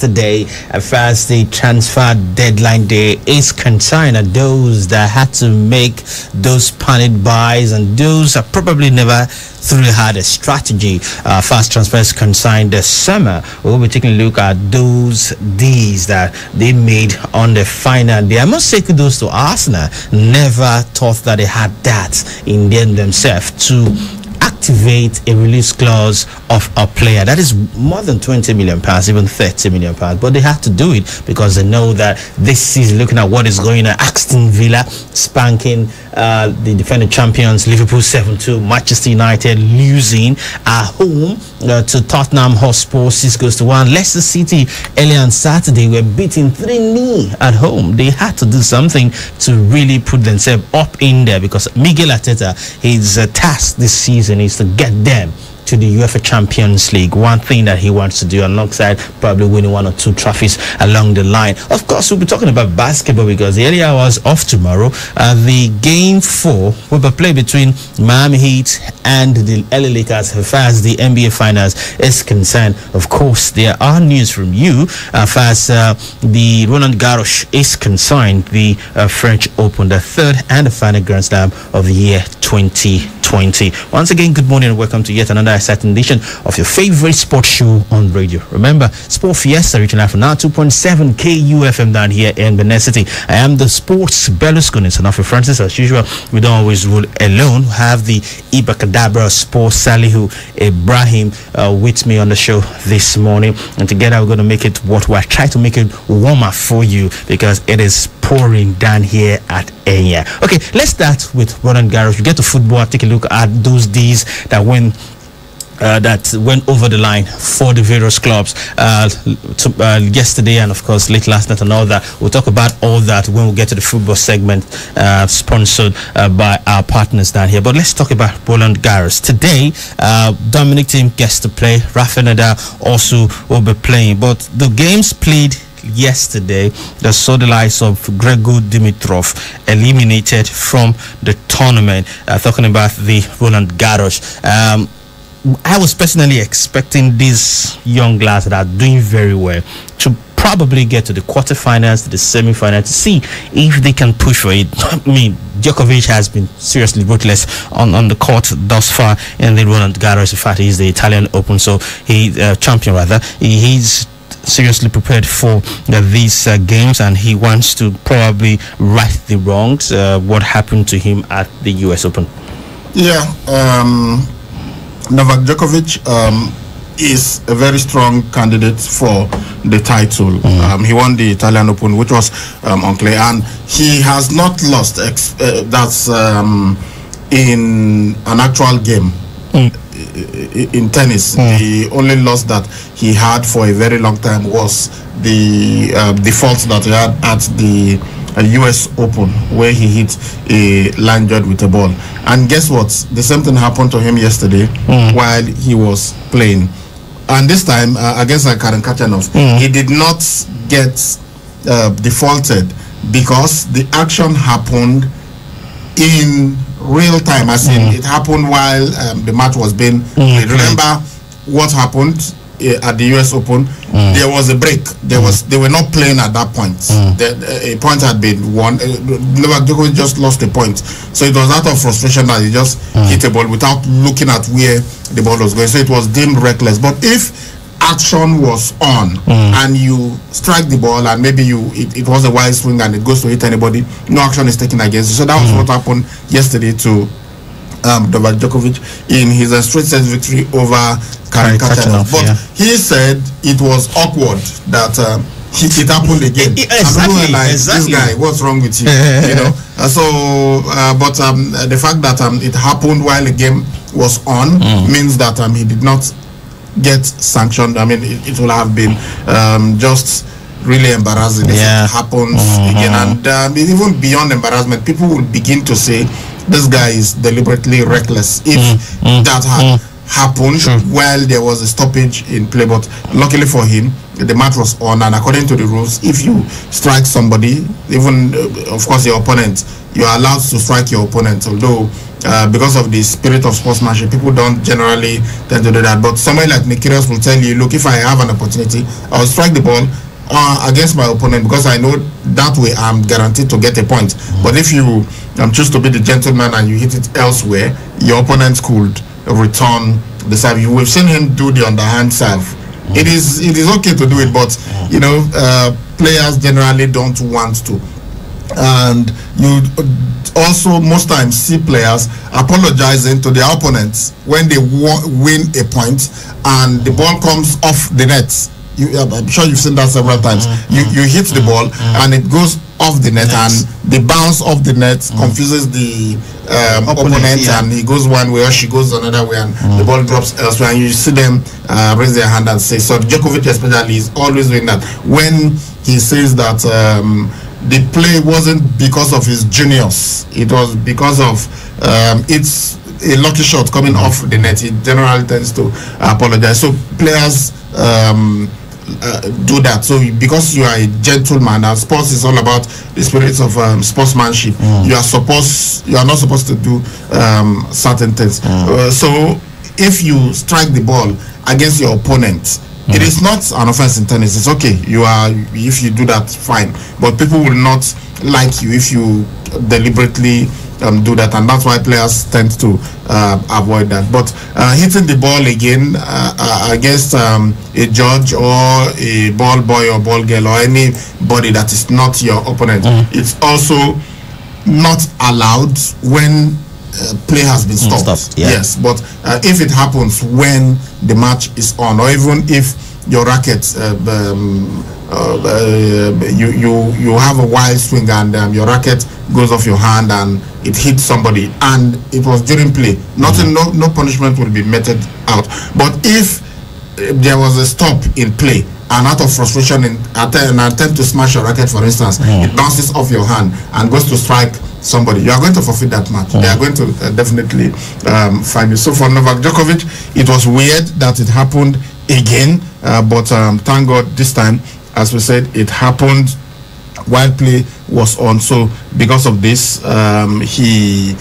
yesterday as far as the transfer deadline day is concerned. Those that had to make those panic buys and those that probably never truly had a strategy fast transfers concerned this summer. We'll be taking a look at those deals that they made on the final day. I must say kudos to Arsenal. Never thought that they had that in them themselves to activate a release clause of a player that is more than 20 million pounds, even 30 million pounds, but they had to do it because they know that this season, looking at what is going on, Aston Villa spanking the defending champions Liverpool 7-2, Manchester United losing at home to Tottenham Hotspur 6-1. Leicester City earlier on Saturday were beaten 3-0 at home. They had to do something to really put themselves up in there because Miguel Arteta, his task this season is to get them to the UEFA Champions League. One thing that he wants to do alongside probably winning one or two trophies along the line. Of course, we'll be talking about basketball because the early hours of tomorrow, the game 4 will be played between Miami Heat and the LA Lakers as far as the NBA Finals is concerned. Of course, there are news from you as far as the Roland Garros is concerned, the French Open, the third and the final Grand Slam of the year 2020. Once again, good morning and welcome to yet another exciting edition of your favorite sports show on radio. Remember, Sport Fiesta reaching out for now 2.7 KUFM down here in Benin City. I am the sports Berlusconi, Sanofi Francis. As usual, we don't always rule alone. We have the Ibakadabra Sports Salihu Ibrahim with me on the show this morning, and together we're going to make it worthwhile. Try to make it warmer for you because it is pouring down here at Enya. Okay, let's start with Roland Garros. We get to football, take a look at those days that went over the line for the various clubs yesterday and of course late last night and all that. We'll talk about all that when we get to the football segment sponsored by our partners down here. But let's talk about Roland Garros. Today, Dominic Thiem gets to play. Rafael Nadal also will be playing. But the games played yesterday, the saw the likes of Grigor Dimitrov eliminated from the tournament. Talking about the Roland Garros. I was personally expecting these young lads that are doing very well to probably get to the quarterfinals, to the semi-finals, to see if they can push for it. I mean, Djokovic has been seriously ruthless on the court thus far in the Roland Garros. In fact, he's the Italian Open, so champion rather. He's seriously prepared for these games, and he wants to probably right the wrongs. What happened to him at the US Open? Yeah, Novak Djokovic is a very strong candidate for the title. He won the Italian Open, which was on clay, and he has not lost. That's in an actual game. In tennis, the only loss that he had for a very long time was the default that he had at the US Open, where he hit a line judge with a ball. And guess what? The same thing happened to him yesterday while he was playing. And this time against Karen Khachanov, he did not get defaulted because the action happened in real time, as in it happened while the match was being played. Remember what happened at the US Open? There was a break. They were not playing at that point. A point had been won. Novak Djokovic just lost a point, so it was out of frustration that he just hit a ball without looking at where the ball was going. So it was deemed reckless. But if action was on and you strike the ball and maybe it was a wide swing and it goes to hit anybody, no action is taken against you. So that was what happened yesterday to Novak Djokovic in his straight set victory over Karen Khachanov. But he said it was awkward that it happened again. Exactly. This guy, what's wrong with you? You know. But the fact that it happened while the game was on means that he did not get sanctioned. I mean, it will have been just really embarrassing if it happens again. And even beyond embarrassment, people will begin to say this guy is deliberately reckless if that had happened while there was a stoppage in play. But luckily for him, the match was on, and according to the rules, if you strike somebody, even of course your opponent, you are allowed to strike your opponent, although because of the spirit of sportsmanship, people don't generally tend to do that. But somebody like Nick Kyrgios will tell you, look, if I have an opportunity, I'll strike the ball against my opponent, because I know that way I'm guaranteed to get a point. But if you choose to be the gentleman and you hit it elsewhere, your opponent could return the serve. We've seen him do the underhand serve. It is okay to do it, but you know, players generally don't want to. And you also most times see players apologizing to their opponents when they win a point and the ball comes off the net. I'm sure you've seen that several times. You hit the ball and it goes off the net, and the bounce off the net confuses the opponent, and he goes one way or she goes another way, and the ball drops elsewhere, and you see them raise their hand and say, so Djokovic especially is always doing that. When he says that the play wasn't because of his genius, it was because of it's a lucky shot coming off the net. He generally tends to apologize. So players do that. So because you are a gentleman, and sports is all about the spirit of sportsmanship, you are not supposed to do certain things. So if you strike the ball against your opponent, it is not an offense in tennis. It's okay. If you do that, fine. But people will not like you if you deliberately do that, and that's why players tend to avoid that. But hitting the ball again against a judge or a ball boy or ball girl or anybody that is not your opponent, it's also not allowed when play has been stopped. Yes, but if it happens when the match is on, or even if your racket you have a wild swing and your racket goes off your hand and it hits somebody and it was during play, no punishment will be meted out. But if there was a stop in play and out of frustration in an attempt to smash your racket, for instance, it bounces off your hand and goes to strike somebody, you are going to forfeit that match. They are going to definitely fine you. So for Novak Djokovic, it was weird that it happened again, but thank God this time, as we said, it happened while play was on. So because of this, he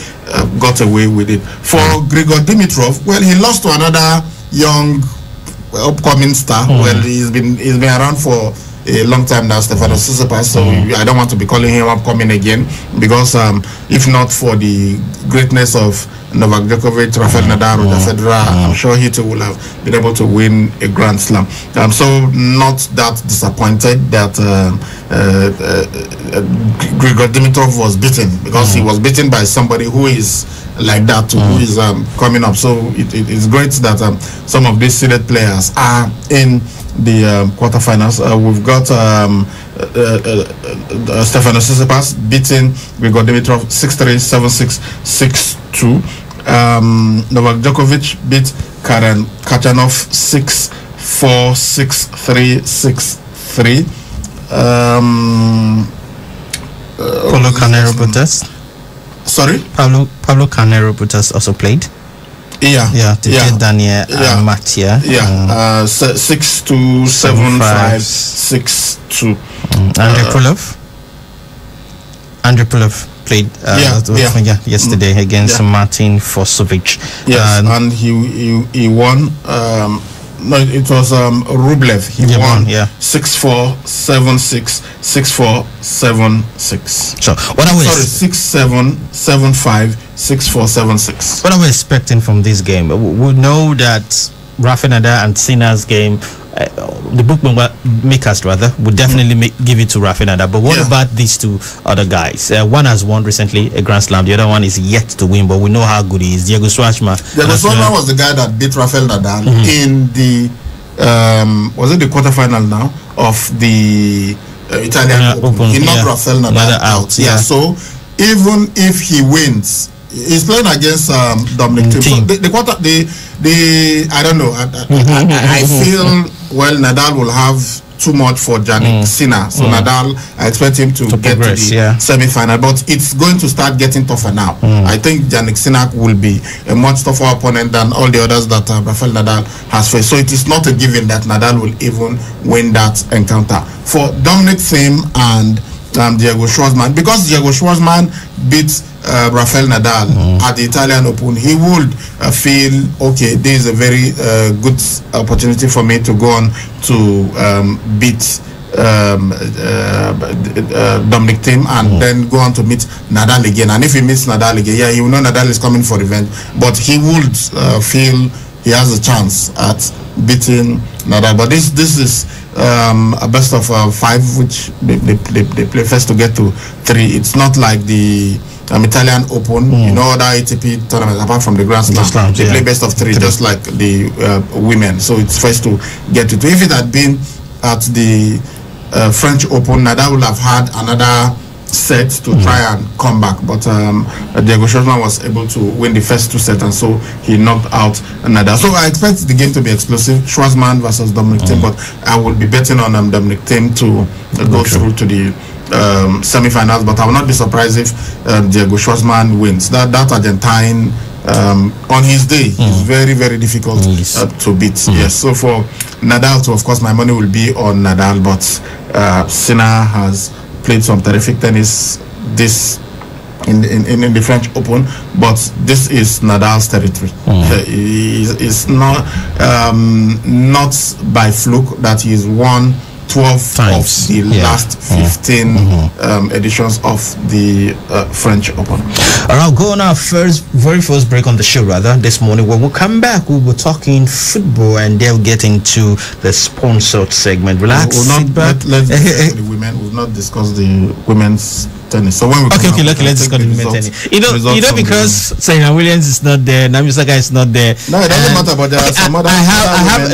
got away with it. For Grigor Dimitrov, well, he lost to another young upcoming star. Well, he's been around for a long time now, Stefanos Tsitsipas, so I don't want to be calling him upcoming again, because if not for the greatness of Novak Djokovic, Rafael Nadal, Roger Federer, I'm sure he too will have been able to win a Grand Slam. I'm so not that disappointed that Grigor Dimitrov was beaten, because he was beaten by somebody who is like that too, who is coming up. So it's great that some of these seeded players are in the quarterfinals. We've got Stefanos Tsitsipas beating Grigor Dimitrov 6-3, 7-6, 6-2. Novak Djokovic beat Karen Khachanov 6-4, 6-3, 6-3. Paulo Carneiro Butas. Sorry? Pablo Carneiro Butas also played. Daniel Matia. 6-2, 7-5, 6-2. Andrei Pulov played yesterday against Martin Fosovic. Yes, and he won. No, it was Rublev. He won 6-4, 7-6, 6-4, 7-6. So what are we? 6-7, 7-5, 6-4, 7-6. What are we expecting from this game? We know that Rafa Nadal and Sinner's game, the bookmakers rather, would definitely give it to Rafa Nadal. But what about these two other guys? One has won recently a Grand Slam. The other one is yet to win, but we know how good he is. Diego Schwartzman. Diego Schwartzman was the guy that beat Rafael Nadal in the was it the quarterfinal now of the Italian Open? He knocked Rafael Nadal out. So even if he wins, he's playing against Dominic Thiem. So the I don't know. I feel Nadal will have too much for Jannik Sinner. So Nadal, I expect him to get progress, to the semi-final, but it's going to start getting tougher now. I think Jannik Sinner will be a much tougher opponent than all the others that Rafael Nadal has faced. So it is not a given that Nadal will even win that encounter. For Dominic Thiem and Diego Schwartzman, because Diego Schwartzman beat Rafael Nadal at the Italian Open, he would feel, okay, this is a very good opportunity for me to go on to beat Dominic Thiem and then go on to meet Nadal again. And if he meets Nadal again, yeah, he will know Nadal is coming for revenge, but he would feel he has a chance at beating Nadal. But this is a best of 5, which they play first to get to 3. It's not like the Italian Open, other ATP tournaments apart from the Grand Slam. They play best of 3, just like the women. So it's first to get to 2. If it had been at the French Open, Nadal would have had another set to try and come back, but Diego Schwartzman was able to win the first 2 sets, and so he knocked out Nadal. So I expect the game to be explosive, Schwartzman versus Dominic Thiem, but I will be betting on Dominic Thiem to go through to the semi-finals, but I will not be surprised if Diego Schwartzman wins. That Argentine on his day is very, very difficult to beat. Yes, so for Nadal too, of course, my money will be on Nadal, but Sinner has played some terrific tennis this in the French Open, but this is Nadal's territory. It's not by fluke that he's won 12 times of the last 15 editions of the French Open. All right, go on our very first break on the show this morning. When we come back, we'll be talking football and they'll get into the sponsored segment. Relax. Let's discuss the women. We'll not discuss the women's tennis. So when we let's discuss the women's tennis. You know because Serena Williams is not there, Naomi Osaka is not there. No, it doesn't matter. But there are some other.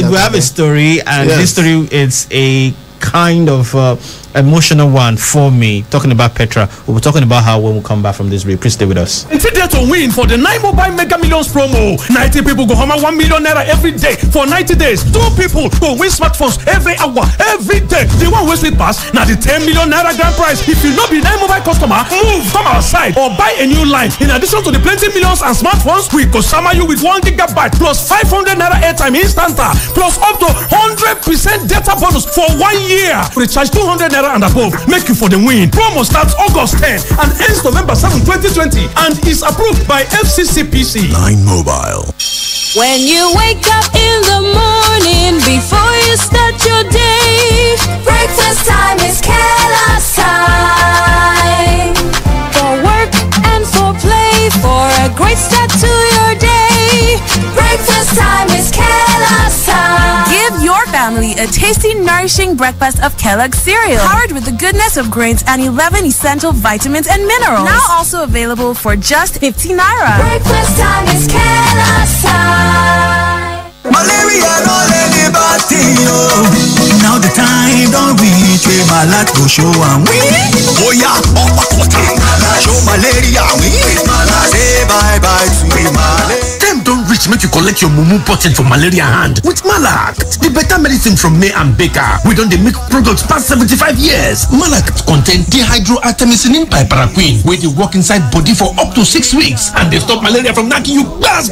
We have a story, and this story is a kind of emotional one for me, talking about Petra. We'll be talking about her when we come back from this break. Please stay with us. It's there to win for the 9 Mobile Mega Millions promo. 90 people go home 1 million naira every day for 90 days. 2 people go win smartphones every hour, every day. The one who sleep pass, now the 10 million naira grand prize. If you not be 9 Mobile customer, move, come outside or buy a new line. In addition to the plenty millions and smartphones, we go summer you with 1 gigabyte plus 500 naira airtime instanta plus up to 100% data bonus for 1 year. Recharge 200 naira and above. Make you for the win. Promo starts August 10 and ends November 7, 2020 and is approved by FCCPC. 9 Mobile. When you wake up in the morning before you start your day, breakfast time is Kellogg's time. For work and for play, for a great start to your day, breakfast time is Kellogg's time. Give your family a tasty, nourishing breakfast of Kellogg's cereal, powered with the goodness of grains and 11 essential vitamins and minerals. Now also available for just 15 naira. Breakfast time is Kellogg's time. Malaria don't let the party, now the time don't reach where my light go show and win. Oh yeah, show malaria win. Say bye bye to malaria. Time don't reach make you collect your mumu button for malaria hand with Malact, the better medicine from May and Baker. We don't make products past 75 years. Malact contain dehydroartemisinin piperaquine, where they work inside body for up to 6 weeks and they stop malaria from knocking you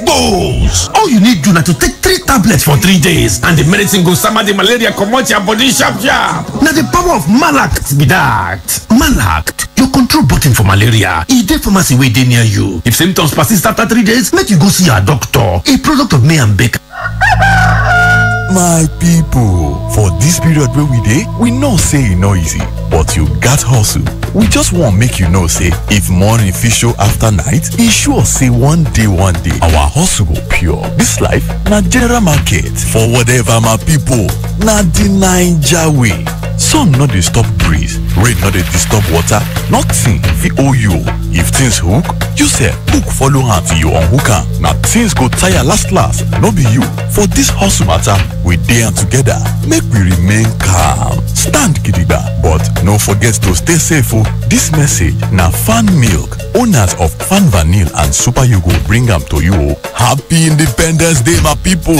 bones. All you need do now to take 3 tablets for 3 days and the medicine goes summer the malaria come out your body sharp. Now the power of Malact be that. Malact, your control button for malaria. Is the pharmacy way they near you. If symptoms persist after 3 days, make you go see your doctor. A product of May and Baker. My people, for this period where we know say e no easy, but you gat hustle. We just want make you know say if morning fit show after night, e sure say one day our hustle go pure. This life na general market for whatever my people, na the Naija way. Sun no dey stop breeze, rain no dey disturb water, nothing fit owe you. If things hook, you sef hook follow hand till you unhook am. Na things go tire last, no be you. For this hustle matter, we dey am together, make we remain calm, stand gidigba, but no forget to stay safe o. This message na Fan Milk, owners of Fan Vanille and Super Yogo bring am to you o. Happy Independence Day, my people.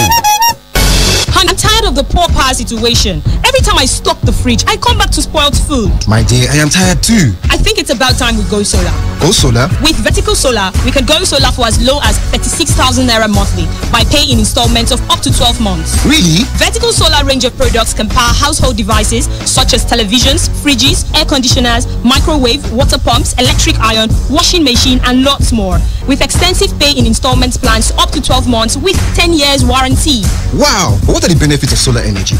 I'm tired tired of the poor power situation. Every time I stock the fridge, I come back to spoiled food. My dear, I am tired too. I think it's about time we go solar. Go solar? With Vertical Solar, we can go solar for as low as 36,000 naira monthly by paying in installments of up to 12 months. Really? Vertical Solar range of products can power household devices such as televisions, fridges, air conditioners, microwave, water pumps, electric iron, washing machine, and lots more. With extensive pay in installments plans up to 12 months with 10 years warranty. Wow! But what are the benefits of solar energy?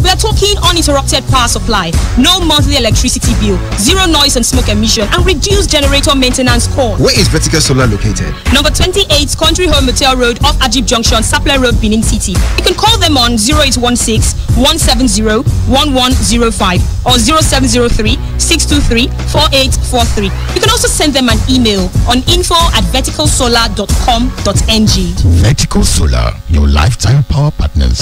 We are talking uninterrupted power supply, no monthly electricity bill, zero noise and smoke emission, and reduced generator maintenance cost. Where is Vertical Solar located? Number 28, Country Home Motel Road off Ajib Junction, Sapele Road, Benin City. You can call them on 0816-170-1105 or 0703-623-4843. You can also send them an email on info@verticalsolar.com.ng. Vertical Solar, your lifetime power partners.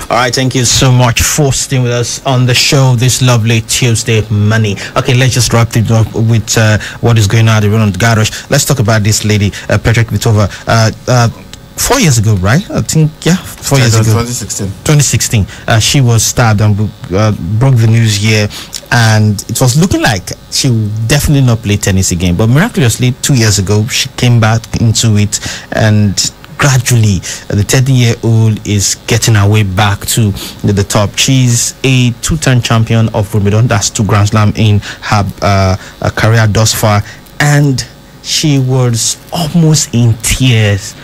All right, thank you so much for staying with us on the show this lovely Tuesday morning. Okay, let's just wrap it up with what is going on around the garage. Let's talk about this lady, Petra Kvitova. 4 years ago, right? I think, 4 years ago. 2016. She was stabbed and broke the news here, and it was looking like she will definitely not play tennis again. But miraculously, 2 years ago, she came back into it, and gradually the 30-year-old is getting her way back to the top. She's a two-time champion of Wimbledon. That's 2 Grand Slam in her career thus far, and she was almost in tears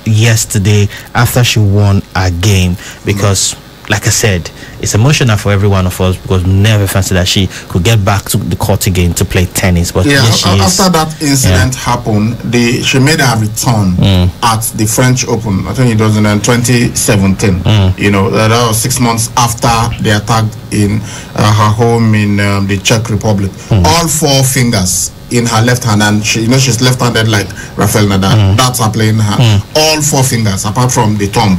yesterday after she won a game, because like I said, it's emotional for every one of us, because we never fancied that she could get back to the court again to play tennis. But after that incident happened, she made her return at the French Open. I think it was in 2017. You know, that was 6 months after the attack in her home in the Czech Republic. All 4 fingers in her left hand, and she's left-handed like Rafael Nadal. That's her playing hand. All 4 fingers, apart from the thumb,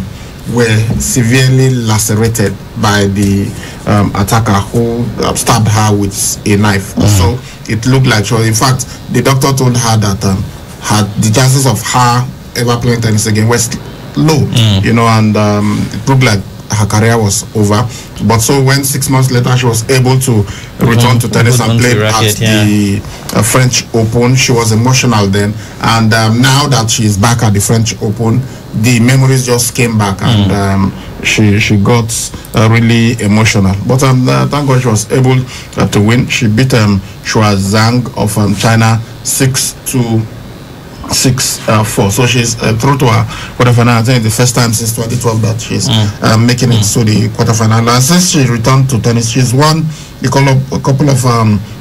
were severely lacerated by the attacker who stabbed her with a knife. So it looked like, in fact, the doctor told her that the chances of her ever playing tennis again was low, you know, and it looked like her career was over. But so when 6 months later she was able to return to tennis and play at the French Open, she was emotional then, and now that she's back at the French Open, the memories just came back, and she got really emotional. But thank God she was able to win. She beat Shuai Zhang of China 6-4. So she's through to her quarterfinal. I think the first time since 2012 that she's making it to the quarterfinal. And since she returned to tennis, she's won a couple of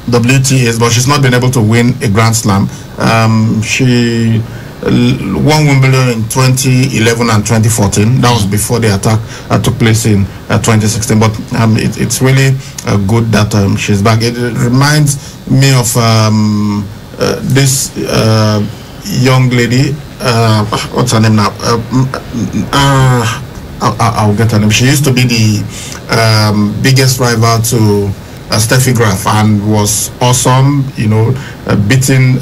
WTAs, but she's not been able to win a Grand Slam. She won Wimbledon in 2011 and 2014. That was before the attack took place in 2016. But it's really good that she's back. It reminds me of this young lady. What's her name now? I'll get her name. She used to be the biggest rival to Steffi Graf, and was awesome, you know, beating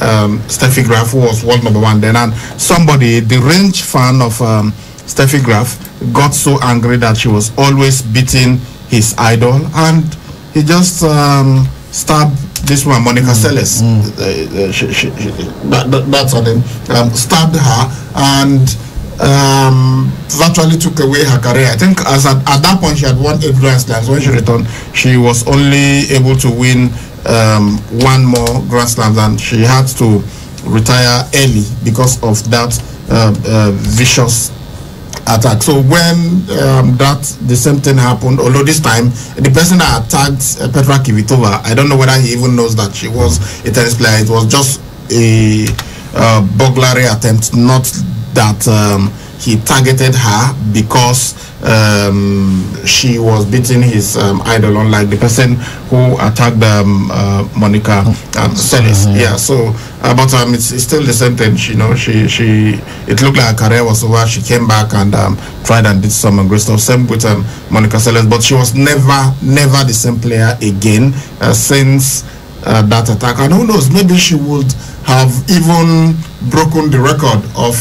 Steffi Graf, who was world #1 then. And somebody, the range fan of Steffi Graf, got so angry that she was always beating his idol, and he just stabbed this one, Monica Seles. That's her name. Stabbed her and virtually took away her career. I think at that point she had won 8 Grand Slams. When she returned, she was only able to win 1 more Grand Slam, and she had to retire early because of that vicious attack. So when the same thing happened, although this time the person that attacked Petra Kvitova, I don't know whether he even knows that she was a tennis player. It was just a burglary attempt, not that he targeted her because she was beating his idol, unlike the person who attacked Monica Seles. Yeah, so but it's still the same thing. You know, it looked like her career was over. She came back and tried and did some great stuff. Same with Monica Seles, but she was never the same player again since that attack. And who knows, maybe she would have even broken the record of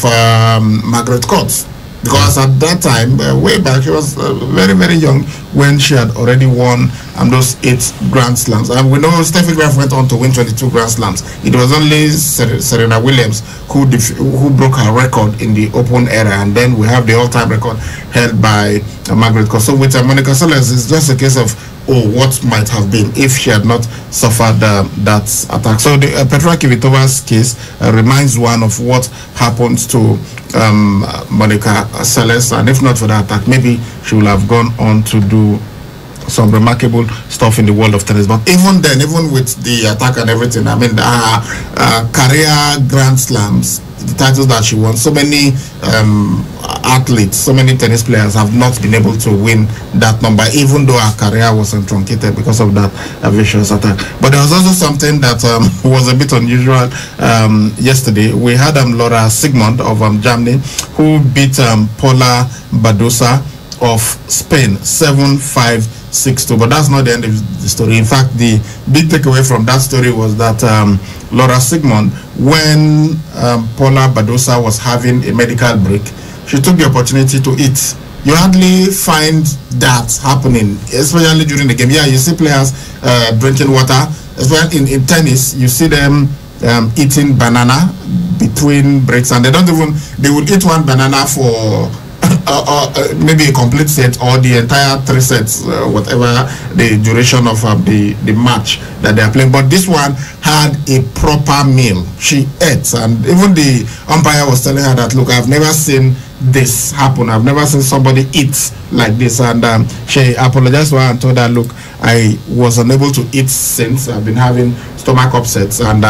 Margaret Court. Because at that time, way back, she was very, very young when she had already won those 8 Grand Slams. And we know Steffi Graf went on to win 22 Grand Slams. It was only Serena Williams who broke her record in the Open era. And then we have the all-time record held by Margaret Court. So with Monica Seles, it's just a case of, what might have been if she had not suffered that attack. So the Petra Kvitova's case reminds one of what happened to Monica Seles, and if not for that attack, maybe she would have gone on to do some remarkable stuff in the world of tennis. But even then, even with the attack and everything, I mean, career Grand Slams, the titles that she won, so many athletes, so many tennis players have not been able to win that number, even though her career was truncated because of that vicious attack. But there was also something that was a bit unusual yesterday. We had Laura Sigmund of Germany, who beat Paula Badosa of Spain 7-5. 6-2, but that's not the end of the story. In fact, the big takeaway from that story was that Laura Sigmund, when Paula Badosa was having a medical break, she took the opportunity to eat. You hardly find that happening, especially during the game. Yeah, you see players drinking water, especially in tennis. You see them eating banana between breaks, and they would eat one banana for maybe a complete set or the entire 3 sets, whatever the duration of the match that they are playing. But this one had a proper meal. She ate, and even the umpire was telling her that, look, I've never seen this happen. I've never seen somebody eat like this. And she apologized to her and told her, look, I was unable to eat since I've been having stomach upsets, and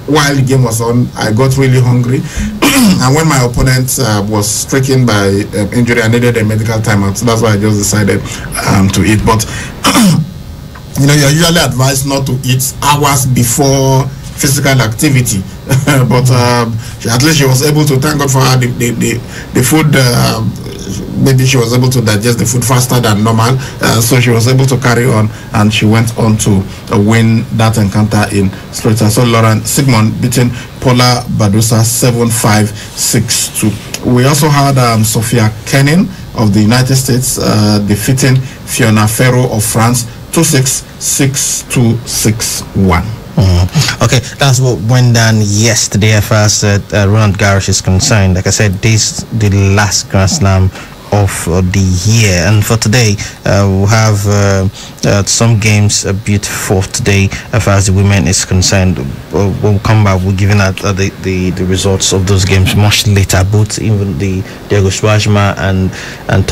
while the game was on, I got really hungry. And when my opponent was stricken by injury, I needed a medical timeout, so that's why I just decided to eat. But you know, you're usually advised not to eat hours before physical activity. But at least she was able to, thank God for her, the food, maybe she was able to digest the food faster than normal, so she was able to carry on, and she went on to win that encounter in straight. So Laura Sigmund beating Paula Badosa 7-5, 6-2. We also had Sophia Kenin of the United States defeating Fiona Ferro of France 2-6, 6-2, 6-1. Okay, that's what went down yesterday as far as Roland Garros is concerned. Like I said, this the last Grand Slam of the year, and for today we'll have some games beautiful today as far as the women is concerned. We'll come back, we're giving out the results of those games much later, both even the Diego Schwartzman and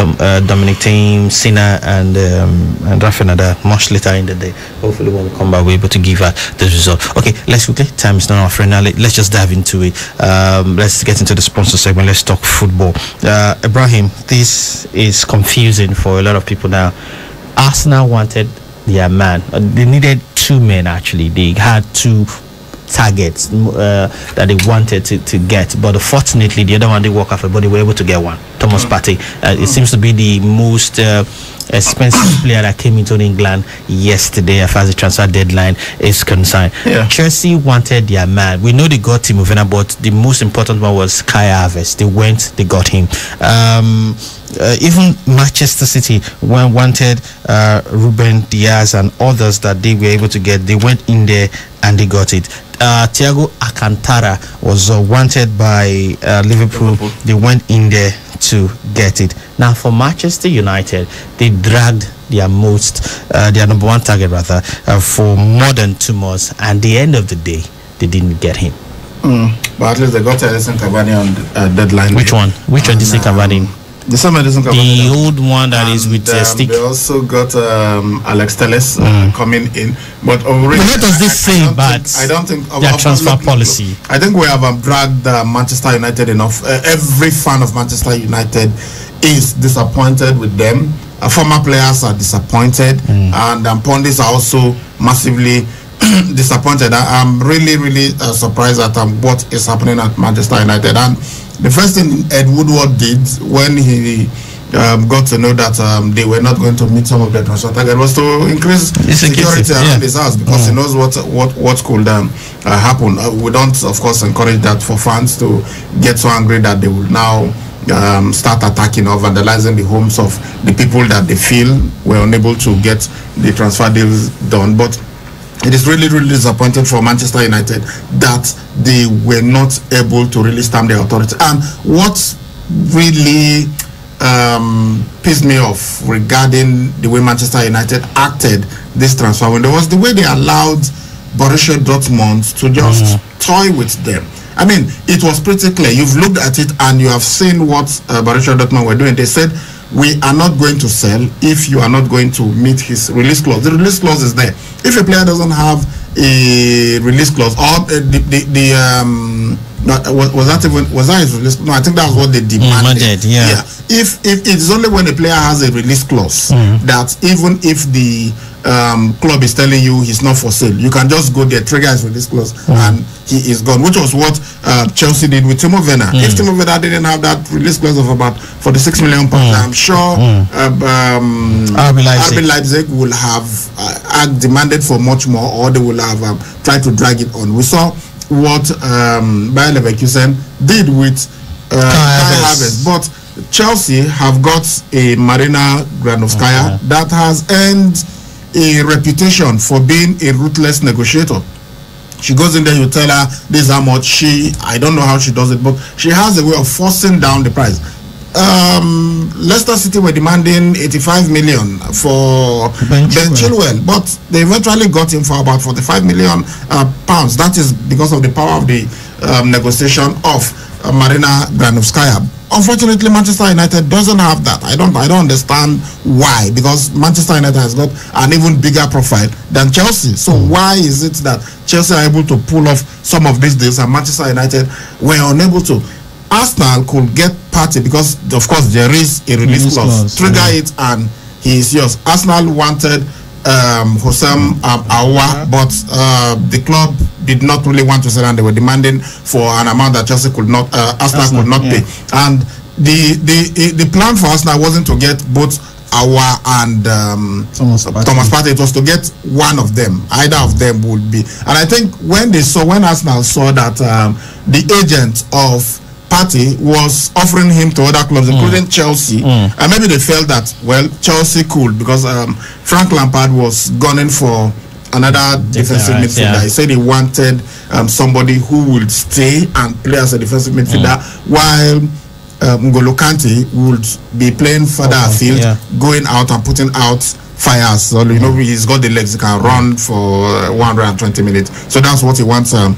Dominic Thiem, Sinner and Rafael Nadal much later in the day. Hopefully when we come back we're able to give out the result. Okay, let's quickly, time is not our friend now, let's just dive into it. Let's get into the sponsor segment. Let's talk football. Ibrahim, this is confusing for a lot of people now. Arsenal wanted their man. They needed 2 men actually. They had 2 targets that they wanted to get, but unfortunately the other one didn't work out, but they were able to get one. Thomas Partey. It seems to be the most expensive player that came into England yesterday as far as the transfer deadline is concerned. Chelsea wanted their man. We know they got Timo Werner, but the most important one was Kai Havertz. They got him. Even Manchester City wanted Ruben Diaz and others that they were able to get. They went in there and they got it. Thiago Alcantara was wanted by Liverpool. They went in there to get it. Now for Manchester United, they dragged their number one target rather for more than 2 months, and at the end of the day they didn't get him. But at least they got Edison Cavani on deadline. Which one? Which Edison Cavani? The same Edison Cavani. The old one that is with stick. They also got Alex Telles coming in. But already, what does this say about their transfer policy? I think we have dragged Manchester United enough. Every fan of Manchester United is disappointed with them. Former players are disappointed, and pundits are also massively disappointed. I'm really surprised at what is happening at Manchester United. And the first thing Ed Woodward did when he got to know that they were not going to meet some of their transfer target was to increase security around his house, because he knows what could happen. We don't, of course, encourage that for fans to get so angry that they will now start attacking or vandalizing the homes of the people that they feel were unable to get the transfer deals done. But it is really, really disappointing for Manchester United that they were not able to really stamp their authority. And what really pissed me off regarding the way Manchester United acted this transfer window was the way they allowed Borussia Dortmund to just toy with them. I mean, it was pretty clear. You've looked at it and you have seen what Borussia Dortmund were doing. They said, we are not going to sell if you are not going to meet his release clause. The release clause is there. If a player doesn't have a release clause, or was that his release? No, I think that was what they demanded. Yeah. If it's only when a player has a release clause that even if the club is telling you he's not for sale, you can just go there, trigger his release clause, and he is gone. Which was what Chelsea did with Timo Werner. If Timo Werner didn't have that release clause of about 46 million pounds, I'm sure RB Leipzig will have demanded for much more, or they will have tried to drag it on. We saw what Bayer Leverkusen did with Kai Havertz, but Chelsea have got a Marina Granovskaya that has earned a reputation for being a ruthless negotiator. She goes in there, you tell her this is how much. I don't know how she does it, but she has a way of forcing down the price. Leicester City were demanding 85 million for Ben Chilwell, but they eventually got him for about 45 million pounds. That is because of the power of the negotiation of Marina Granovskaya. Unfortunately, Manchester United doesn't have that. I don't understand why, because Manchester United has got an even bigger profile than Chelsea. So why is it that Chelsea are able to pull off some of these deals and Manchester United were unable to? Arsenal could get Partey because, of course, there is a release clause. Trigger it and he is yours. Arsenal wanted Hosam Aouar, but the club did not really want to sell, and they were demanding for an amount that Chelsea could not, Arsenal could not pay. And the plan for Arsenal wasn't to get both Aouar and Thomas Partey. It was to get one of them. Either of them would be. And I think when Arsenal saw that the agent of Partey was offering him to other clubs, including Chelsea, and maybe they felt that, well, Chelsea could, because Frank Lampard was gunning for another defensive midfielder. He said he wanted somebody who would stay and play as a defensive midfielder, while N'Golo Kante would be playing further afield, going out and putting out fires. So, you know, he's got the legs, he can run for 120 minutes. So that's what he wants N'Golo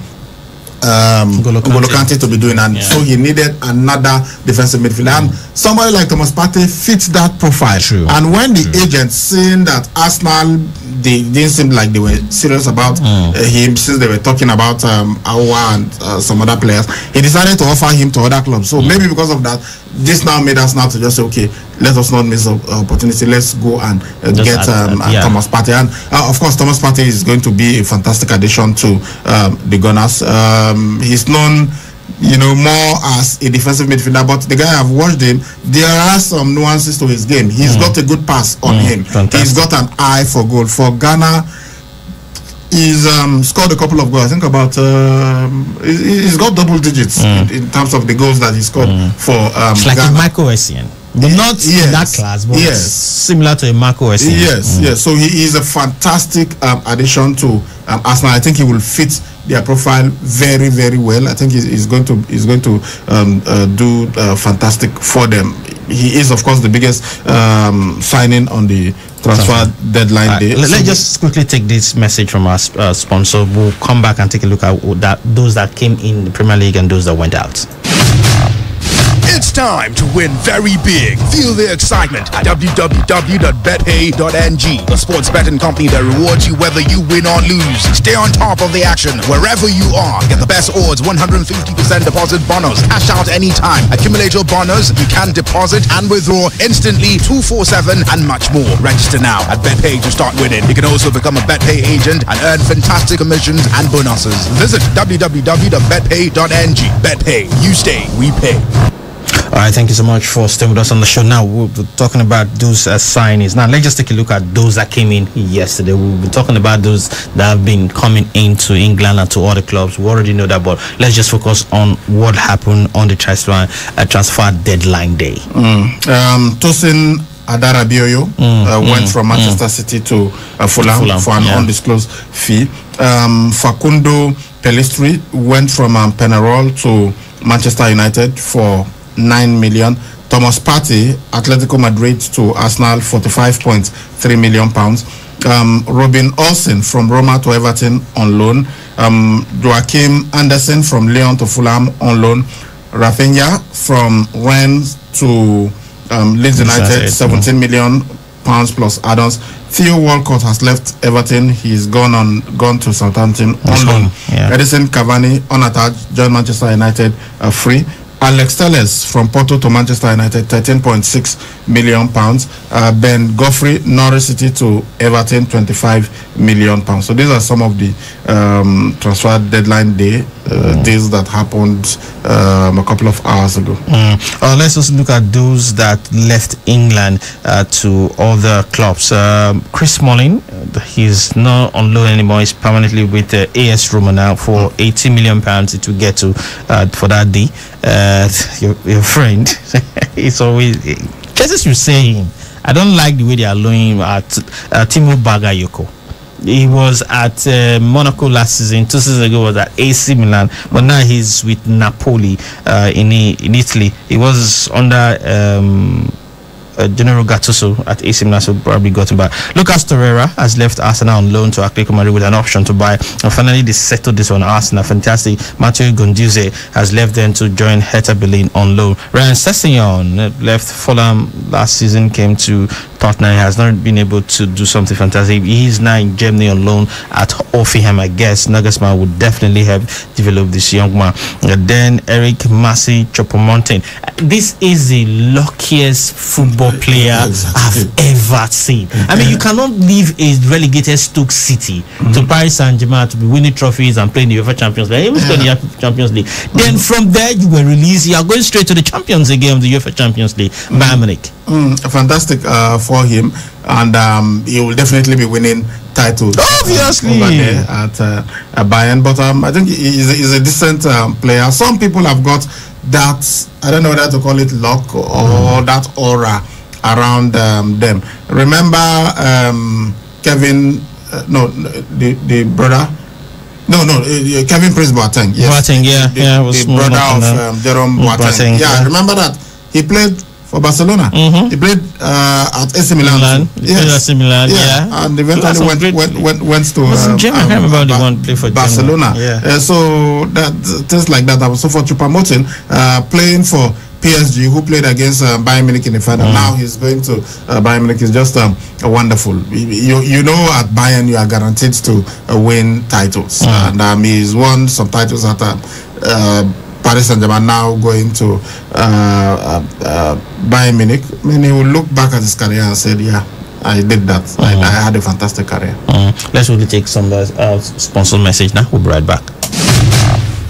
Kante to be doing, and so he needed another defensive midfielder, and somebody like Thomas Partey fits that profile. And when the agent seeing that Arsenal, they didn't seem like they were serious about him, since they were talking about Aouar and some other players, he decided to offer him to other clubs. So maybe because of that, this now made us now to just say, okay, let us not miss the opportunity. Let's go and get Thomas Partey. And of course, Thomas Partey is going to be a fantastic addition to the Gunners. He's known, you know, more as a defensive midfielder, but the guy, I've watched him, there are some nuances to his game. He's got a good pass on him. Fantastic. He's got an eye for goal. For Ghana, he's scored a couple of goals. I think about he's got double digits in terms of the goals that he scored for it's like Ghana. a Marco Essien. Not in that class, but similar to a Marco Essien. Yes. So he is a fantastic addition to Arsenal. I think he will fit their profile very, very well. I think he's going to do fantastic for them. He is, of course, the biggest signing on the transfer deadline day. Let's just quickly take this message from our sponsor. We'll come back and take a look at those that came in the Premier League and those that went out. It's time to win very big. Feel the excitement at www.betpay.ng, the sports betting company that rewards you whether you win or lose. Stay on top of the action wherever you are. Get the best odds, 150% deposit bonus. Cash out anytime. Accumulate your bonus. You can deposit and withdraw instantly, 247 and much more. Register now at BetPay to start winning. You can also become a BetPay agent and earn fantastic commissions and bonuses. Visit www.betpay.ng. BetPay. You stay, we pay. All right, thank you so much for staying with us on the show. Now we'll be talking about those signings. Now let's just take a look at those that came in yesterday. We'll be talking about those that have been coming into England and to other clubs. We already know that, but let's just focus on what happened on the transfer deadline day. Tosin Adarabioyo went from Manchester City to Fulham for an undisclosed fee. Facundo Pellistri went from Penarol to Manchester United for 9 million. Thomas Partey, Atletico Madrid to Arsenal, 45.3 million pounds. Robin Olsen from Roma to Everton on loan. Joachim Anderson from Lyon to Fulham on loan. Rafinha from Rennes to Leeds United, 17 million pounds plus add-ons. Theo Walcott has left Everton. He's gone to Southampton on loan. Edison Cavani unattached, joined Manchester United free. Alex Telles from Porto to Manchester United, 13.6 million pounds. Ben Goffrey, Norwich City to Everton, 25 million pounds. So these are some of the transfer deadline day days that happened a couple of hours ago. Let's also look at those that left England to other clubs. Chris Smalling, he's not on loan anymore. He's permanently with AS Roma now for 80 million pounds. It will get to for that day. Your friend, it's always just as you're saying. I don't like the way they are looking at Timo Bagayoko. He was at Monaco last season. 2 seasons ago was at AC Milan, but now he's with Napoli in Italy. He was under General Gattuso at AC Milan, so probably got him back. Lucas Torreira has left Arsenal on loan to Atletico Madrid with an option to buy, and finally they settled this on Arsenal. Fantastic. Matteo Gunduze has left them to join Hertha Berlin on loan. Ryan Sessegnon left Fulham last season, came to Tottenham. He has not been able to do something fantastic. He's now in Germany on loan at Hoffenheim. I guess Nagelsmann would definitely help develop this young man. And then Eric Massey Choupo-Moting. This is the luckiest football player I've ever seen. I mean, you cannot leave a relegated Stoke City to Paris Saint-Germain to be winning trophies and playing the UEFA Champions League. He was going to the Champions League. Then from there you were released. You are going straight to the Champions League of the UEFA Champions League. Bayern Munich. Fantastic for him, and he will definitely be winning titles. Obviously, over there at Bayern. But I think he's a decent player. Some people have got that, I don't know whether to call it luck or that aura around them. Remember Kevin? No, the brother. Kevin Prince Boateng. Yes, Boateng, the brother of Jerome Boateng. Yeah, remember that he played for Barcelona. He played at AC Milan. Yes. AC Milan, and eventually went to I can't remember the one play for Barcelona. So that things like that. I was so for Choupo-Moting playing for PSG, who played against Bayern Munich in the final. Now he's going to Bayern Munich. Is just wonderful. You know, at Bayern you are guaranteed to win titles, and he's won some titles at Paris Saint-Germain, now going to Bayern Munich. I mean, he will look back at his career and say, yeah, I did that. I had a fantastic career. Let's really take some sponsor message now. We'll be right back.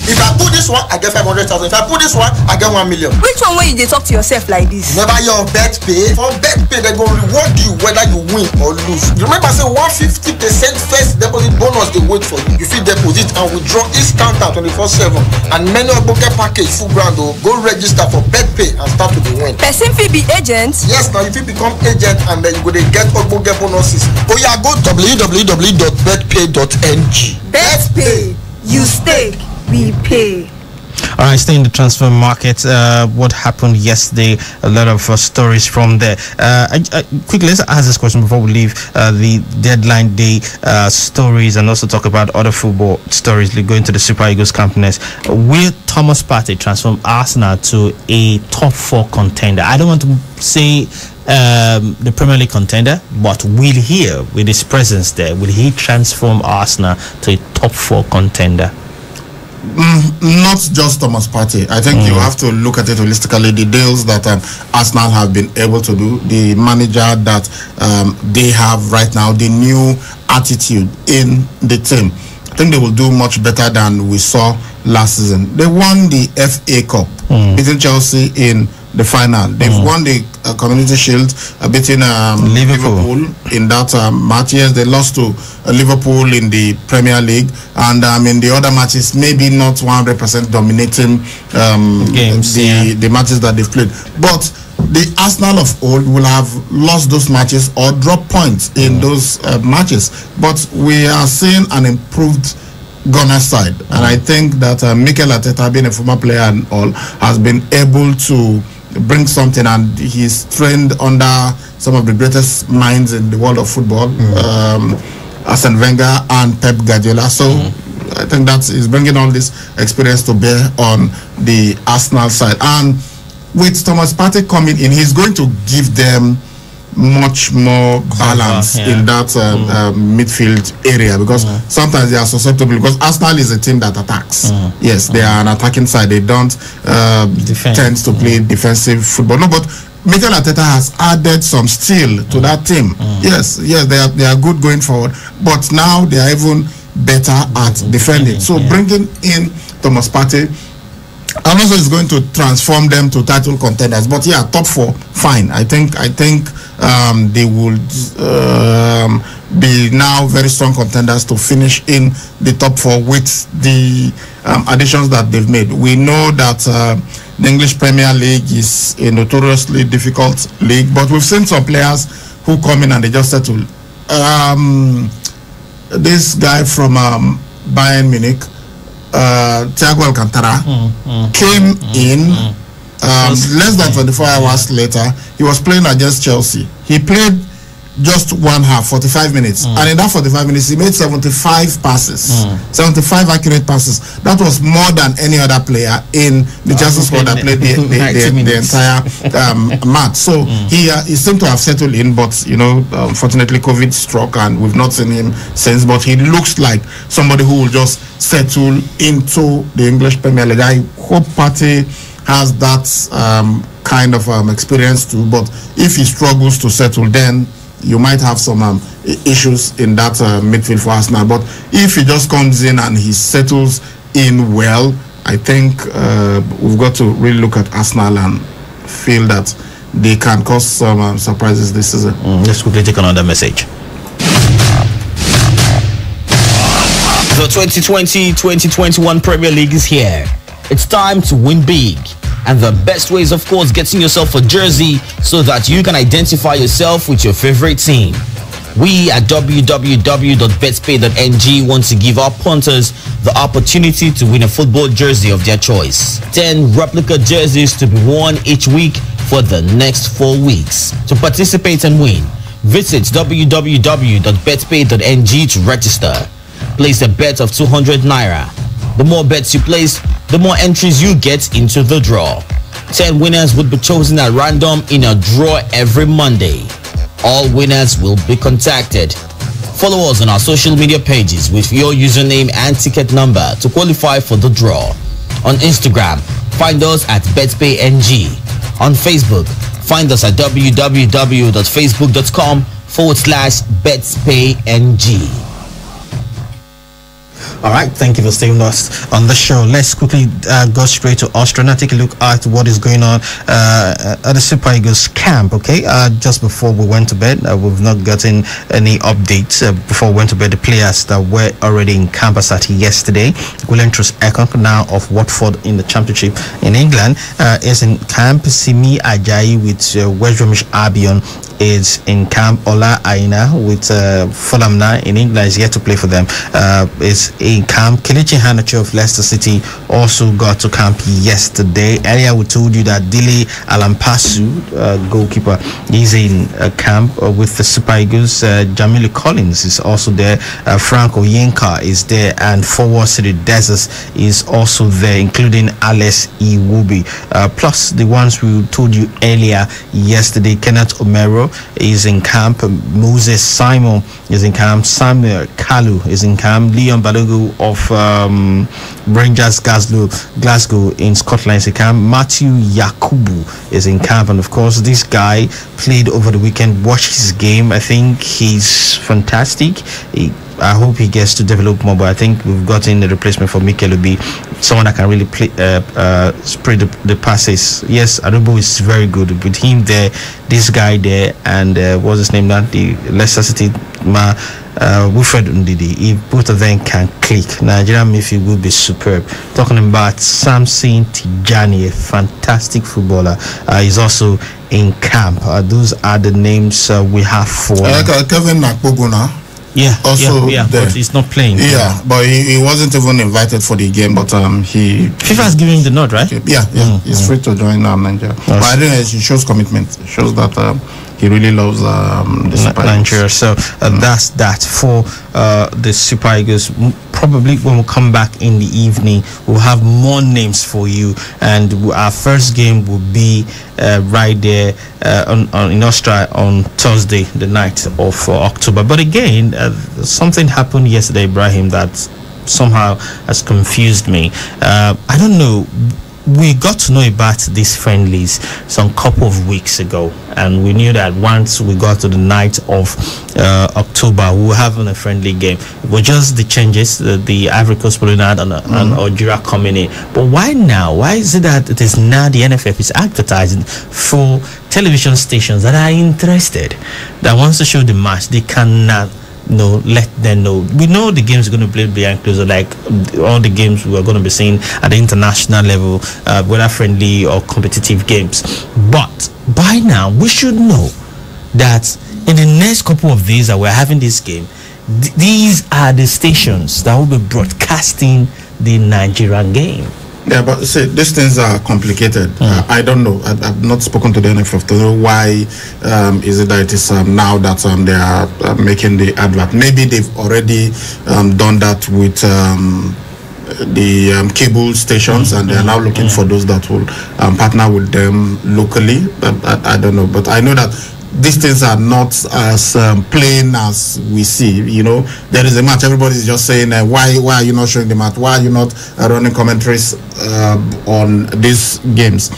If I put this one, I get 500,000. If I put this one, I get 1 million. Which one when you talk to yourself like this? Never your bet pay. For bet pay, they go reward you whether you win or lose. Remember, say 150% first deposit bonus they wait for you. You fit deposit and withdraw instant 24/7. And many of book package full ground go register for bet pay and start to win. Person fit be agent? Yes, now if you become agent and then you go to get bonuses. Oh yeah, go www.betpay.ng. BetPay, you stake, we pay. All right, stay in the transfer market. What happened yesterday? A lot of stories from there. Quickly, let's ask this question before we leave the deadline day stories and also talk about other football stories. Going to the Super Eagles camp next. Will Thomas Partey transform Arsenal to a top 4 contender? I don't want to say the Premier League contender, but will he, with his presence there, will he transform Arsenal to a top 4 contender? Not just Thomas Partey. I think you have to look at it holistically. The deals that Arsenal have been able to do, the manager that they have right now, the new attitude in the team, I think they will do much better than we saw last season. They won the FA Cup, beating Chelsea in the final. They've won the Community Shield, beating Liverpool in that match. Yes, they lost to Liverpool in the Premier League, and in the other matches, maybe not 100% dominating games, the matches that they've played. But the Arsenal of old will have lost those matches or dropped points in those matches. But we are seeing an improved Ghana side, and I think that Mikel Arteta, being a former player and all, has been able to bring something, and he's trained under some of the greatest minds in the world of football, Arsene Wenger and Pep Guardiola. So I think that is bringing all this experience to bear on the Arsenal side. And with Thomas Partey coming in, he's going to give them much more balance in that midfield area, because sometimes they are susceptible, because Arsenal is a team that attacks. Yes, they are an attacking side. They don't tend to play defensive football. No, but Mikel Arteta has added some steel to that team. Yes, they are good going forward, but now they are even better at defending. So bringing in Thomas Partey, and also is going to transform them to title contenders. But yeah, top four, fine. I think they would be now very strong contenders to finish in the top four with the additions that they've made. We know that the English Premier League is a notoriously difficult league, but we've seen some players who come in and they just settle. This guy from Bayern Munich, Thiago Alcantara, came in less than 24 hours later. He was playing against Chelsea. He played just one half, 45 minutes, and in that 45 minutes he made 75 passes, 75 accurate passes. That was more than any other player in the Chelsea squad that played the entire match. So he seemed to have settled in, but unfortunately COVID struck and we've not seen him since. But he looks like somebody who will just settle into the English Premier League. I hope Partey has that kind of experience too, but if he struggles to settle, then you might have some issues in that midfield for Arsenal. But if he just comes in and he settles in well, I think we've got to really look at Arsenal and feel that they can cause some surprises this season. Let's quickly take another message. The 2020-2021 Premier League is here. It's time to win big. And the best way is, of course, getting yourself a jersey so that you can identify yourself with your favorite team. We at www.betspay.ng want to give our punters the opportunity to win a football jersey of their choice. 10 replica jerseys to be worn each week for the next 4 weeks. To participate and win, visit www.betspay.ng to register. Place a bet of 200 naira. The more bets you place, the more entries you get into the draw. 10 winners would be chosen at random in a draw every Monday. All winners will be contacted. Follow us on our social media pages with your username and ticket number to qualify for the draw. On Instagram, find us at BetPayNG. On Facebook, find us at www.facebook.com/BetPayNG. All right, thank you for staying with us on the show. Let's quickly go straight to Austria and take a look at what is going on at the Super Eagles camp. Okay, just before we went to bed, we've not gotten any updates. Before we went to bed, the players that were already in camp as at yesterday, William Troost-Ekong, now of Watford in the Championship in England, is in camp. Simi Ajayi with West Bromwich Albion is in camp. Ola Aina with Fulham now in England is yet to play for them. Is in camp. Kelechi Iheanacho of Leicester City also got to camp yesterday. Earlier we told you that Dele Alampasu, goalkeeper, is in camp with the Super Eagles. Jamilu Collins is also there. Frank Oyenka is there, and forward City Deserts is also there, including Alex Iwobi. Plus the ones we told you earlier yesterday. Kenneth Omero is in camp. Moses Simon is in camp. Samuel Kalu is in camp. Leon Balogun of Rangers Glasgow in Scotland is in camp. Matthew Yakubu is in camp, and of course this guy played over the weekend. Watch his game. I think he's fantastic. I hope he gets to develop more. But I think we've gotten a replacement for Mikel Obi, someone that can really play, spread the passes. Yes, Adobo is very good with him there. This guy there, and what's his name now? The Leicester City Wilfred Ndidi. If both of them can click, Nigerian midfield will be superb. Talking about Samson Tijani, a fantastic footballer, is also in camp. Those are the names we have for Kevin Nakpoguna. Yeah, also but he's not playing. Yeah, but he wasn't even invited for the game. But he FIFA's giving him the nod, right? Yeah, he's free to join Nigeria. But I think he shows commitment. It shows that he really loves the Super Nigeria. So that's that for the Super Eagles. Probably when we come back in the evening, we'll have more names for you, and our first game will be right there in Austria on Thursday, the 9th of October. But again, something happened yesterday, Ibrahim, that somehow has confused me. I don't know. We got to know about these friendlies some couple of weeks ago, and we knew that once we got to the 9th of October, we were having a friendly game. It was just the changes, the Ivory Coast pulling out and Algeria coming in. But why now? Why is it that it is now the NFF is advertising for television stations that are interested, that wants to show the match? They cannot let them know. We know the games are going to play behind closed, like all the games we are going to be seeing at the international level, whether friendly or competitive games. But by now, we should know that in the next couple of days that we're having this game, these are the stations that will be broadcasting the Nigerian game. Yeah, but see, these things are complicated. I don't know. I've not spoken to the NFF to know why is it that it is now that they are making the advert. Maybe they've already done that with the cable stations, and they are now looking for those that will partner with them locally. I don't know, but I know that these things are not as plain as we see. You know, there is a match, everybody is just saying why are you not showing the match, why are you not running commentaries on these games.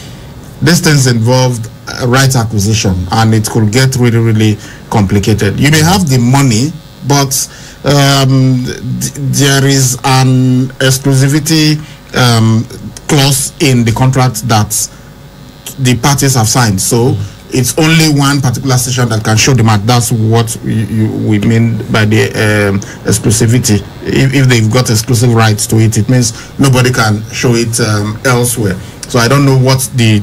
These things involved right acquisition, and it could get really, really complicated. You may have the money, but there is an exclusivity clause in the contract that the parties have signed. So it's only one particular station that can show the match. That's what we mean by the exclusivity. If they've got exclusive rights to it, it means nobody can show it elsewhere. So I don't know what the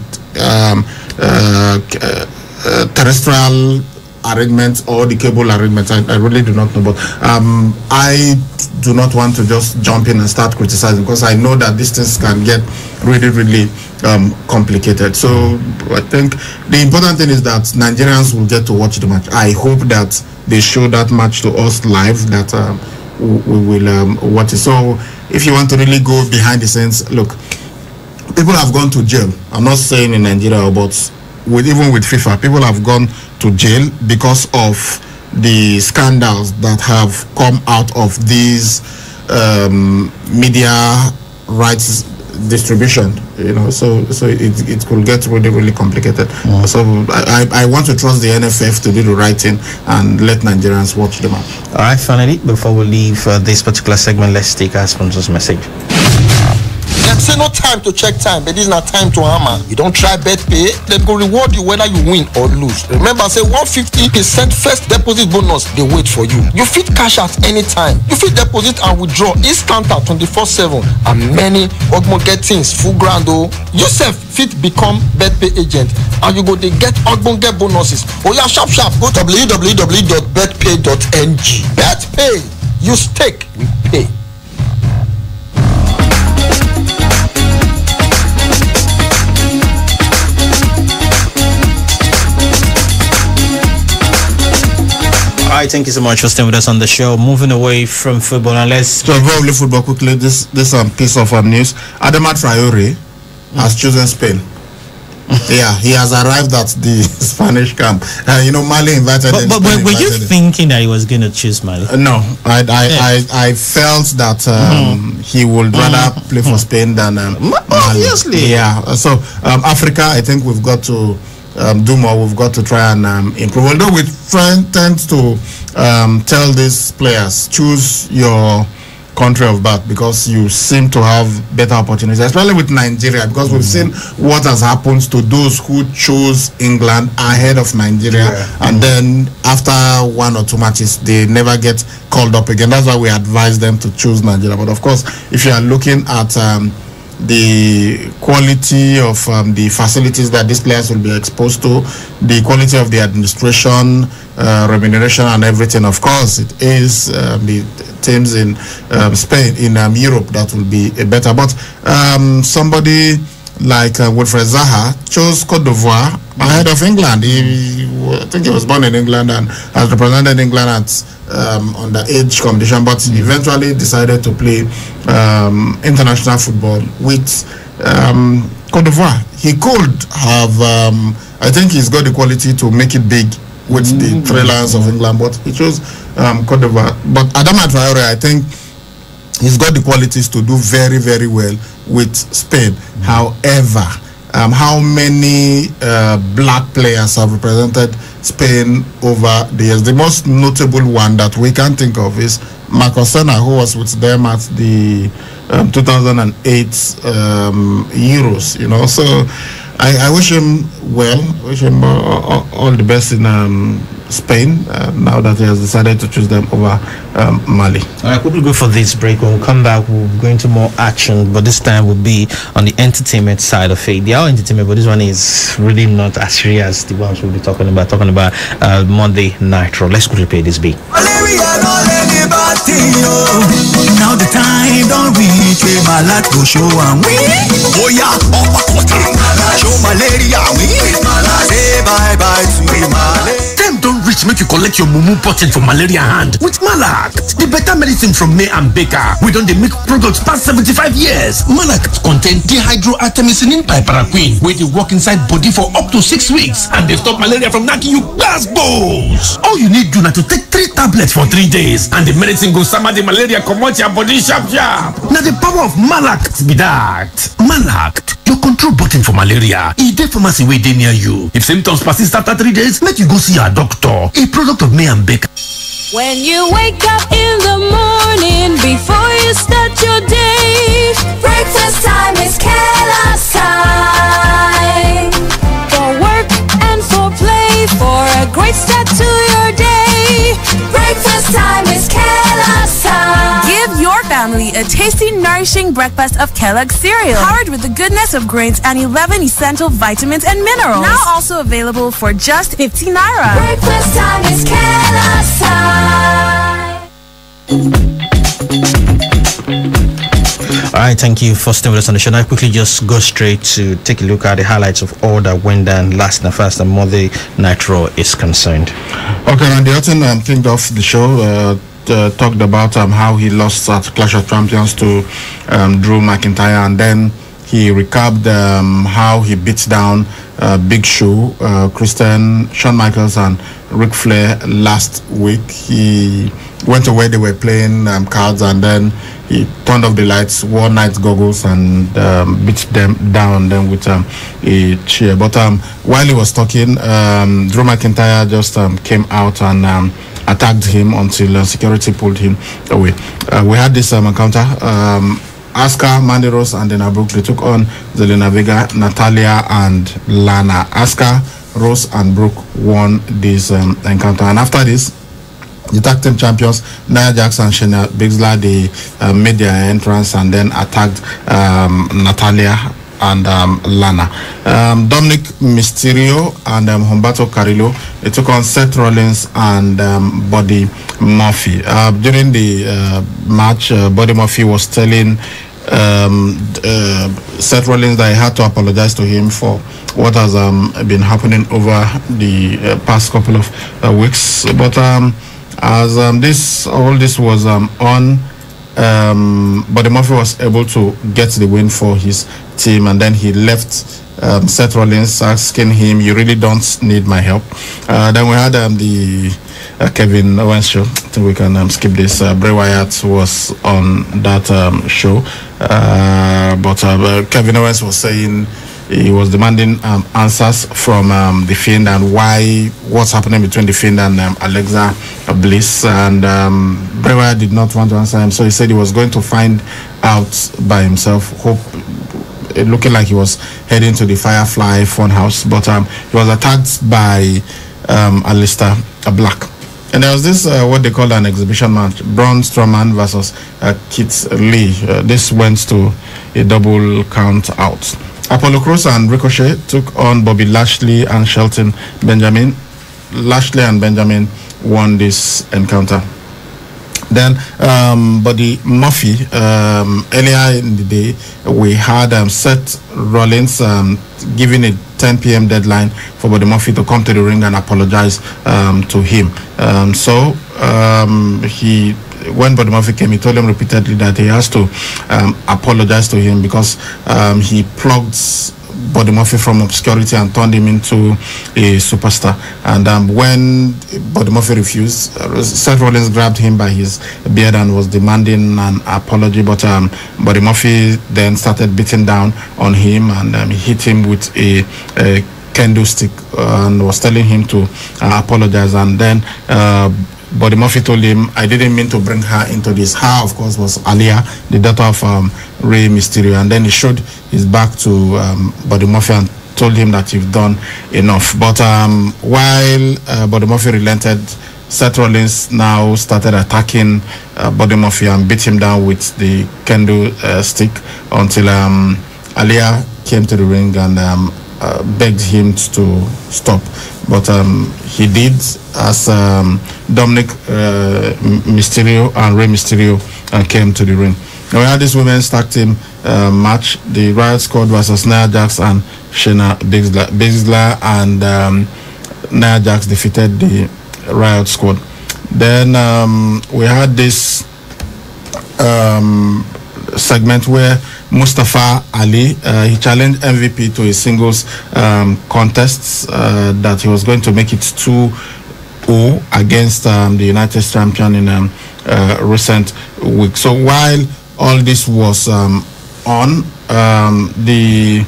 terrestrial arrangement or the cable arrangement. I really do not know, but I do not want to just jump in and start criticizing, because I know that these things can get really, really complicated. So I think the important thing is that Nigerians will get to watch the match. I hope that they show that match to us live, that we will watch it. So if you want to really go behind the scenes, look, people have gone to jail. I'm not saying in Nigeria, but even with FIFA, people have gone to jail because of the scandals that have come out of these media rights distribution. You know, so it could get really, really complicated. So I want to trust the NFF to do the right thing and let Nigerians watch the match. All right, finally, before we leave this particular segment, let's take our sponsor's message. Them say no time to check time, but this is not time to hammer. You don't try BetPay, them go reward you whether you win or lose. Remember, say 150% first deposit bonus, they wait for you. You fit cash out anytime. You fit deposit and withdraw instant 24/7, and many get things full grand though. You self fit become BetPay agent, and you go they get get bonuses. Oh yeah, sharp go to www.betpay.ng. BetPay, you stake, we pay. All right, thank you so much for staying with us on the show. Moving away from football, and let's so probably football quickly. This piece of news: Adama Traore has chosen Spain. Yeah, he has arrived at the Spanish camp. You know, Mali invited him. But were you thinking that he was going to choose Mali? No, I felt that he would rather play for Spain than Mali. Obviously. Yeah. So Africa, I think we've got to do more. We've got to try and improve. Although we tend to tell these players, choose your country of birth because you seem to have better opportunities, especially with Nigeria, because we've seen what has happened to those who chose England ahead of Nigeria, and then after 1 or 2 matches they never get called up again. That's why we advise them to choose Nigeria. But of course, if you are looking at the quality of the facilities that these players will be exposed to, the quality of the administration, remuneration and everything, of course it is the teams in Spain, in Europe, that will be better. But somebody like Wilfred Zaha chose Cote d'Ivoire ahead of England. I think he was born in England and has represented England at underage competition, but eventually decided to play international football with Cote d'Ivoire. He could have, I think he's got the quality to make it big with the Three Lions of England, but he chose Cote d'Ivoire. But Adama Traore, I think he's got the qualities to do very, very well with Spain. However, how many black players have represented Spain over the years? The most notable one that we can think of is Marcos Senna, who was with them at the 2008 Euros. You know, so I wish him well. Wish him all the best in Spain, now that he has decided to choose them over Mali. All right, quickly go for this break. When we come back, we'll go into more action, but this time will be on the entertainment side of it. They are entertainment, but this one is really not as serious as the ones we'll be talking about Monday Nitro. Let's quickly play this beat. Now the time don't reach where my life go show and we. Oh yeah, show malaria we. Say bye bye to malaria. Time don't reach make you collect your mumu potent for malaria hand with Malact, the better medicine from May and Baker. We don't make products past 75 years. Malact contain dihydroartemisinin piperaquine, where they work inside body for up to 6 weeks and they stop malaria from knocking you gbas. All you need do now to take 3 tablets for 3 days and the medicine goes summer the malaria come out your body sharp. Now the power of Malact be that. Malact, your control button for malaria. E dey pharmacy wey dey near you. If symptoms persist after 3 days, make you go see your doctor. A product of May and Baker. When you wake up in the morning, before you start your day, breakfast time is Kellogg's time. For work and for play, for a great start to your day, breakfast time is Kellogg's time. Give your family a tasty, nourishing breakfast of Kellogg's cereal, powered with the goodness of grains and 11 essential vitamins and minerals. Now also available for just 50 naira. Breakfast time is Kellogg's time. All right, thank you for staying with us on the show. Now, quickly just go straight to take a look at the highlights of all that went down last and fast and Monday Nitro is concerned. Okay, Randy Orton kicked off the show. Talked about how he lost at Clash of Champions to Drew McIntyre, and then he recapped how he beat down Big Show, Shawn Michaels and Ric Flair last week. He went to where they were playing cards, and then he turned off the lights, wore night goggles, and beat them down then with a chair. But while he was talking, Drew McIntyre just came out and attacked him until security pulled him away. We had this encounter. Asuka, Mandy Rose, and Dana Brooke, they took on Zelina Vega, Natalia, and Lana. Asuka, Rose, and Brooke won this encounter. And after this, the tag team champions Nia Jax and Shayna Baszler, they made their entrance and then attacked Natalia and Lana. Dominic Mysterio and Humberto Carrillo, they took on Seth Rollins and Buddy Murphy. During the match, Buddy Murphy was telling Seth Rollins that he had to apologize to him for what has been happening over the past couple of weeks. But as all this was on, Buddy Murphy was able to get the win for his team, and then he left Seth Rollins asking him, "You really don't need my help." Then we had the Kevin Owens show. I think we can skip this. Bray Wyatt was on that show, but Kevin Owens was saying he was demanding answers from the Fiend and what's happening between the Fiend and Alexa Bliss, and Bray Wyatt did not want to answer him, so he said he was going to find out by himself. It looking like he was heading to the Firefly Funhouse, but he was attacked by Aleister Black. And there was this what they call an exhibition match: Braun Strowman versus Keith Lee. This went to a double count out. Apollo Crews and Ricochet took on Bobby Lashley and Shelton Benjamin. Lashley and Benjamin won this encounter. Then Buddy Murphy, earlier in the day, we had Seth Rollins giving a 10 p.m. deadline for Buddy Murphy to come to the ring and apologize to him. When Buddy Murphy came, he told him repeatedly that he has to apologize to him because he plugged Buddy Murphy from obscurity and turned him into a superstar. And when Buddy Murphy refused, Seth Rollins grabbed him by his beard and was demanding an apology. But Buddy Murphy then started beating down on him, and he hit him with a kendo stick and was telling him to apologize. And then Buddy Murphy told him, "I didn't mean to bring her into this." Her, of course, was Aliyah, the daughter of Rey Mysterio. And then he showed his back to Buddy Murphy and told him that you've done enough. But while Buddy Murphy relented, Seth Rollins now started attacking Buddy Murphy and beat him down with the kendo stick until Aliyah came to the ring and begged him to stop. But he did, as Dominic Mysterio and Rey Mysterio came to the ring. Now we had this women's tag team match, the Riot Squad versus Nia Jax and Shayna Baszler, and Nia Jax defeated the Riot Squad. Then we had this segment where Mustafa Ali, he challenged MVP to a singles contest that he was going to make it 2-0 against the United States champion in recent weeks. So while all this was on, the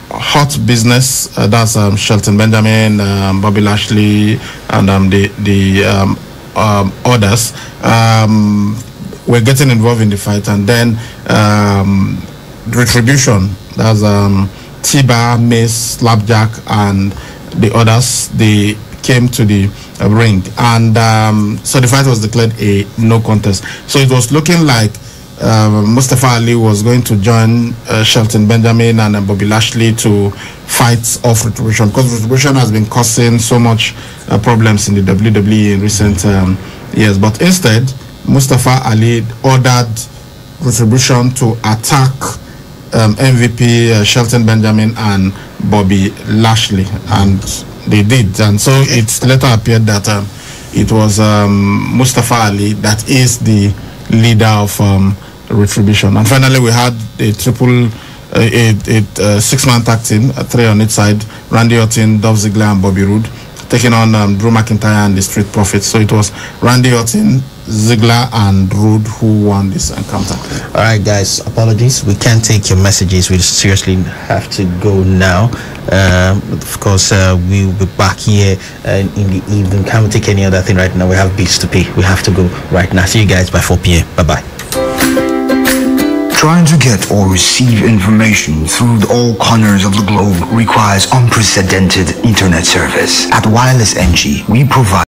hot business, that's Shelton Benjamin, Bobby Lashley, and the others, were getting involved in the fight. And then Retribution, that's T-Bar, Mace, Slapjack, and the others, they came to the ring, and so the fight was declared a no contest. So it was looking like Mustafa Ali was going to join Shelton Benjamin and Bobby Lashley to fight off Retribution, because Retribution has been causing so much problems in the WWE in recent years. But instead, Mustafa Ali ordered Retribution to attack MVP Shelton Benjamin and Bobby Lashley, and they did. And so it later appeared that it was Mustafa Ali that is the leader of Retribution. And finally, we had a six-man tag team, 3 on each side: Randy Orton, Dolph Ziggler, and Bobby Roode, taking on Drew McIntyre and the Street Profits. So it was Randy Orton, Ziggler, and Roode who won this encounter. All right, guys, apologies, we can't take your messages. We seriously have to go now. Of course, we'll be back here in the evening. Can't take any other thing right now. We have bills to pay. We have to go right now. See you guys by 4 p.m. Bye-bye. Trying to get or receive information through all corners of the globe requires unprecedented internet service. At Wireless NG, we provide